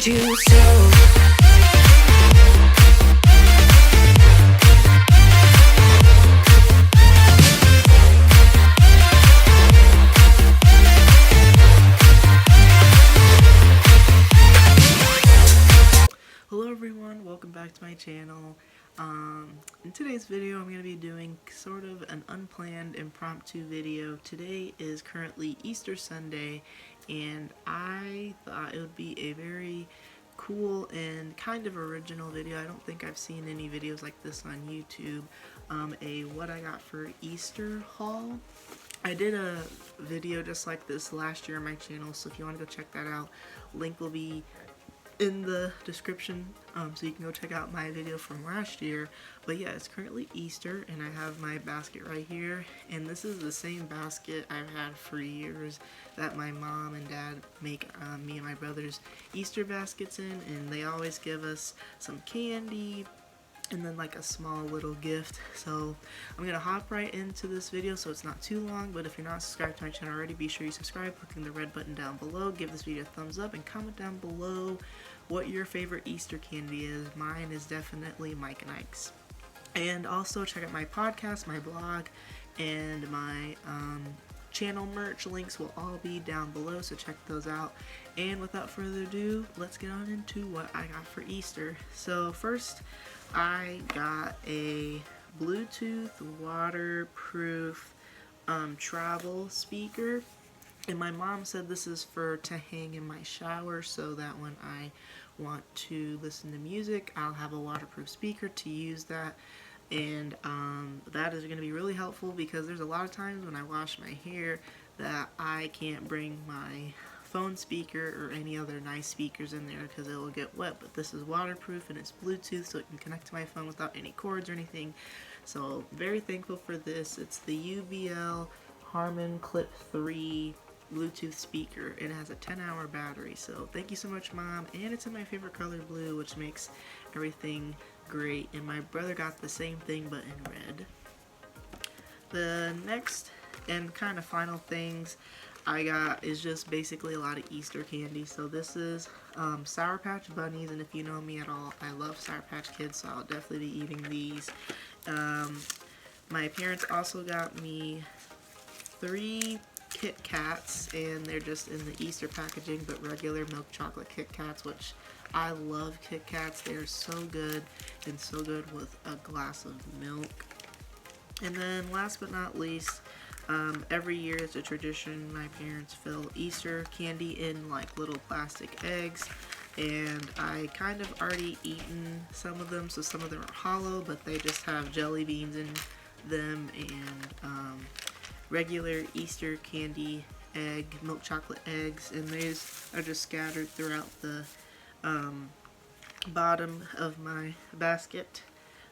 told you so. Hello everyone, welcome back to my channel. In today's video I'm going to be doing sort of an unplanned impromptu video. Today is currently Easter Sunday and I thought it would be a very cool and kind of original video. I don't think I've seen any videos like this on YouTube. A what I got for Easter haul. I did a video just like this last year on my channel, so if you want to go check that out, link will be in the description, so you can go check out my video from last year. But yeah, it's currently Easter and I have my basket right here, and this is the same basket I've had for years that my mom and dad make me and my brother's Easter baskets in, and they always give us some candy and then like a small little gift. So I'm gonna hop right into this video so it's not too long, but if you're not subscribed to my channel already, be sure you subscribe, clicking the red button down below, give this video a thumbs up, and comment down below what your favorite Easter candy is. Mine is definitely Mike and Ike's. And also check out my podcast, my blog, and my channel merch. Links will all be down below, so check those out. And without further ado, let's get on into what I got for Easter. So first, I got a Bluetooth waterproof travel speaker, and my mom said this is to hang in my shower so that when I want to listen to music, I'll have a waterproof speaker to use that. And that is going to be really helpful because there's a lot of times when I wash my hair that I can't bring my phone speaker or any other nice speakers in there because it will get wet. But this is waterproof and it's Bluetooth, so it can connect to my phone without any cords or anything. So very thankful for this. It's the UBL Harman Clip 3 Bluetooth speaker. It has a 10-hour battery, so thank you so much, Mom. And it's in my favorite color, blue, which makes everything great. And my brother got the same thing but in red. The next and kind of final things I got is just basically a lot of Easter candy. So this is Sour Patch Bunnies, and if you know me at all, I love Sour Patch Kids, so I'll definitely be eating these. My parents also got me 3 Kit Kats, and they're just in the Easter packaging, but regular milk chocolate Kit Kats, which I love Kit Kats. They are so good, and so good with a glass of milk. And then last but not least, every year it's a tradition, my parents fill Easter candy in like little plastic eggs, and I kind of already eaten some of them, so some of them are hollow, but they just have jelly beans in them, and regular Easter candy egg, milk chocolate eggs, and these are just scattered throughout the bottom of my basket.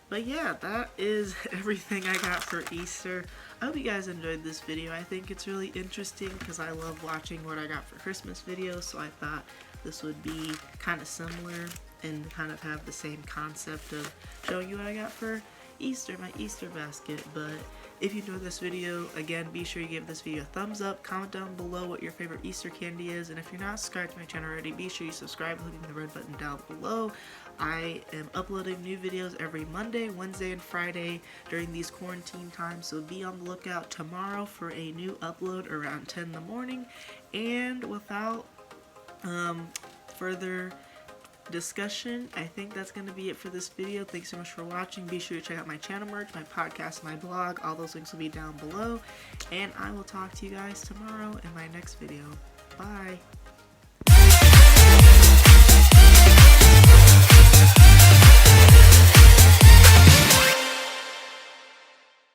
But yeah, that is everything I got for Easter. I hope you guys enjoyed this video. I think it's really interesting because I love watching what I got for Christmas videos, so I thought this would be kind of similar and kind of have the same concept of showing you what I got for Easter, my Easter basket. But if you enjoyed this video, again, be sure you give this video a thumbs up, comment down below what your favorite Easter candy is, and if you're not subscribed to my channel already, be sure you subscribe, clicking the red button down below. I am uploading new videos every Monday, Wednesday, and Friday during these quarantine times, so be on the lookout tomorrow for a new upload around 10 in the morning. And without further discussion, I think that's going to be it for this video. Thanks so much for watching. Be sure to check out my channel merch, my podcast, my blog. All those links will be down below, and I will talk to you guys tomorrow in my next video. Bye.